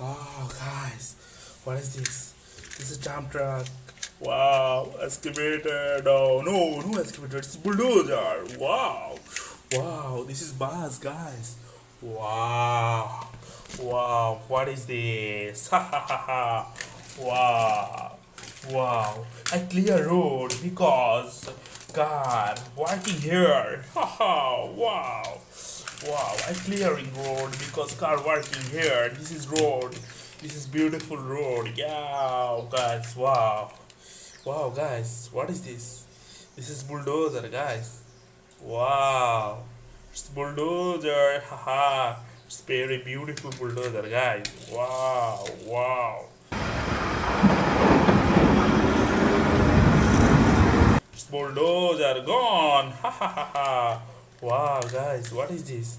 Oh, guys, what is this? This is a dump truck. Wow, excavator. No, no, no excavator. It's bulldozer. Wow, wow. This is bus, guys. Wow, wow. What is this? Ha ha ha ha. Wow, wow. I clear road because God working here. Ha ha. Wow. Wow, I clearing road because car working here. This is road. This is beautiful road. Yeah, guys. Wow. Wow, guys. What is this? This is bulldozer, guys. Wow. It's bulldozer. Haha. It's very beautiful bulldozer, guys. Wow. Wow. It's bulldozer gone. Ha ha ha ha. Wow, guys. What is this?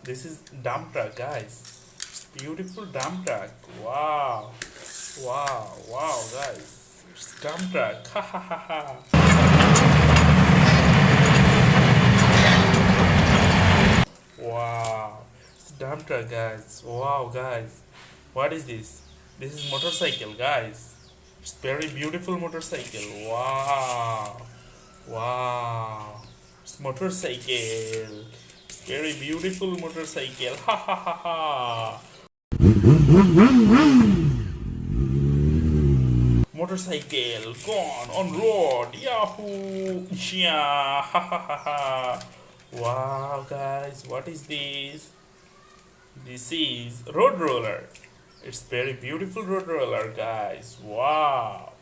This is dump truck, guys. It's beautiful dump truck. Wow. Wow. Wow, guys. It's dump truck. Ha ha ha ha. Wow. It's dump truck, guys. Wow, guys. What is this? This is motorcycle, guys. It's very beautiful motorcycle. Wow. Wow. It's motorcycle. It's very beautiful motorcycle. Ha ha ha ha. Motorcycle gone on road. Yahoo! Yeah! Ha ha ha ha! Wow, guys, what is this? This is road roller. It's very beautiful road roller, guys. Wow!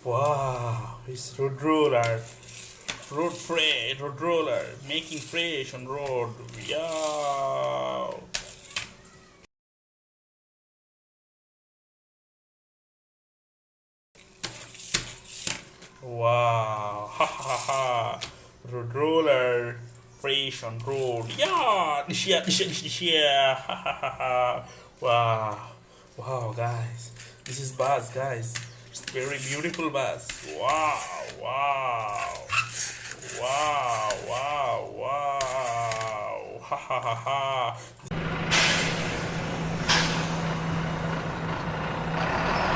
Wow! It's road roller. Road roller, making fresh on road. Yeah! Wow! Ha ha ha! Road roller, fresh on road. Yeah! Yeah! Ha ha ha ha! Wow! Wow, guys, this is bus, guys. It's very beautiful bus. Wow! Wow! Wow! Wow! Wow! Ha ha ha ha!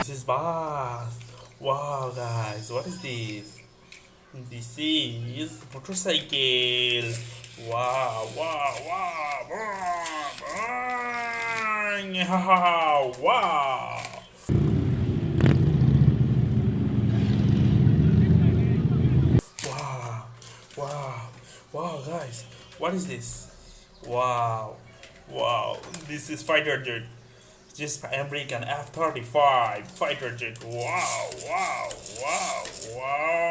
This is bus. Wow, guys, what is this? This is motorcycle. Wow, wow, wow, wow, wow, wow. Wow, wow, wow, guys, what is this? Wow, wow, this is fighter jet. Just American F-35 fighter jet. Wow, wow, wow, wow.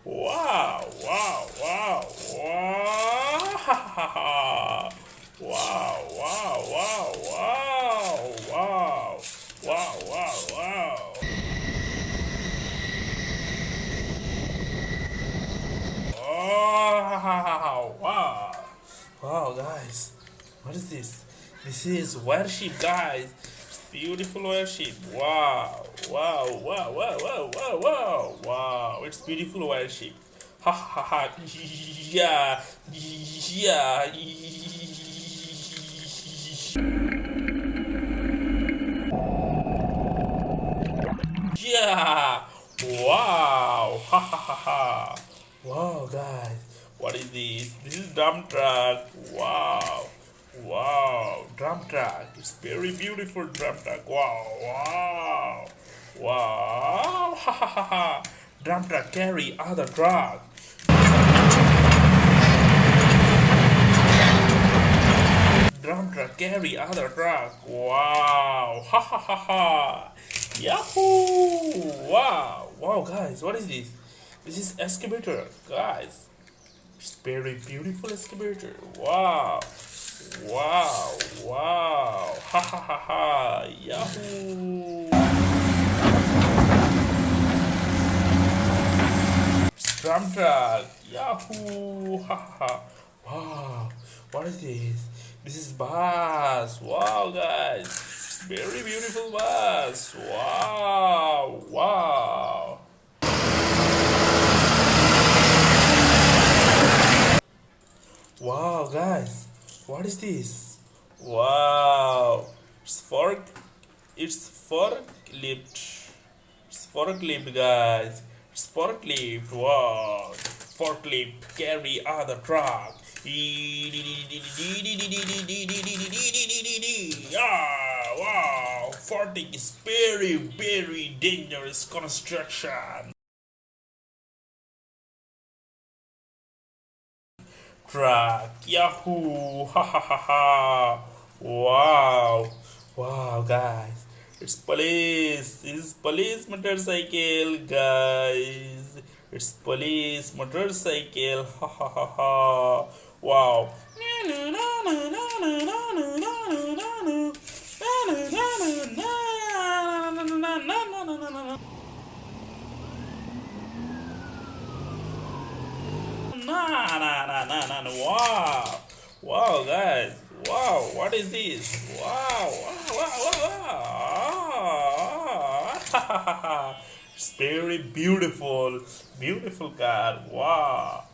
Wow, wow, wow, wow. Wow, wow, wow, wow, wow. Wow, wow, wow. Wow, wow. Wow, guys. What is this? This is warship, guys. Beautiful warship. Wow. Wow. Wow. Wow. Wow. Wow. Wow. Wow. It's beautiful warship. Ha ha ha. Yeah. Yeah. Yeah. Wow. Ha ha ha ha. Wow, guys. What is this? This is dump truck. Wow. Wow, drum truck. It's very beautiful drum truck. Wow, wow, wow. Ha ha ha ha. Drum truck carry other truck. Drum truck carry other truck. Wow, ha ha ha ha. Yahoo! Wow, wow, guys, what is this? This is excavator, guys. It's very beautiful excavator. Wow. Wow, wow, ha ha ha ha, yahoo! Drum truck, yahoo! Ha ha ha! Wow, what is this? This is bus. Wow, guys, very beautiful bus. Wow, wow. Wow, guys. What is this? Wow. It's fork. It's forklift. It's forklift, guys. It's forklift. Wow. Forklift carry other truck. Yeah, wow. Forklift is very, very dangerous construction. Truck. Yahoo! Ha ha ha ha! Wow! Wow, guys! It's police! It's police motorcycle, guys! It's police motorcycle! Ha ha ha ha! Wow! Nah. Wow. Wow, guys. Wow, what is this? Wow. It's very beautiful. Beautiful car. Wow.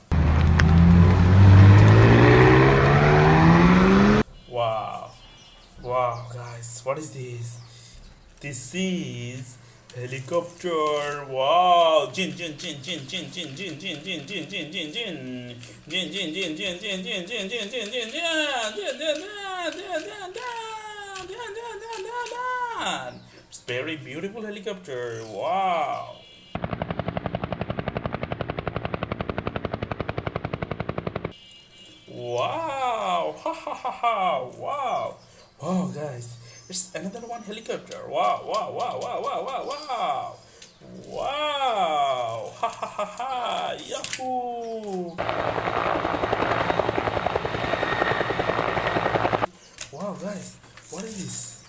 Wow. Wow, guys. What is this? This is helicopter. Wow. It's very beautiful helicopter. Wow. Wow. Ha ha ha ha. Wow. Wow, guys. It's another one helicopter. Wow. Wow. Ha ha ha ha. Yahoo. Wow, guys. What is this?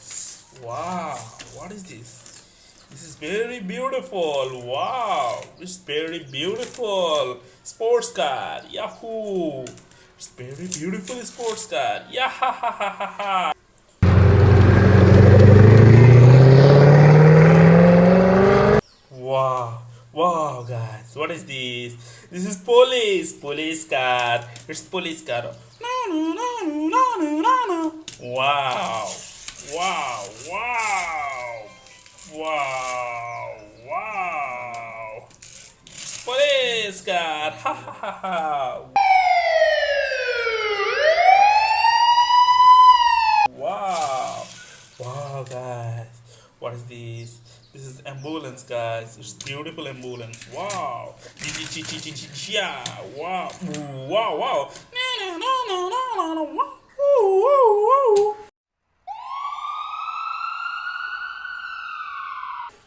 Wow. What is this? This is very beautiful. Wow. It's very beautiful. Sports car. Yahoo. It's very beautiful sports car. Yeah ha ha ha ha ha. Wow, guys, what is this? This is police car. It's police car. Wow, wow. Police car. Ha ha ha ha. Wow, guys. What is this? This is ambulance, guys. It's beautiful ambulance. Wow. Yeah. Wow.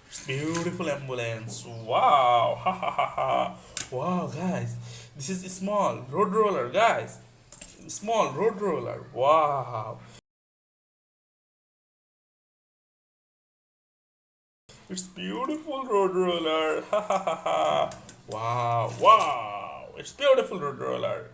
It's beautiful ambulance. Wow. Ha ha ha ha. Wow, guys. This is a small road roller, guys. Small road roller. Wow. It's beautiful road roller. Ha ha ha ha. Wow. It's beautiful road roller.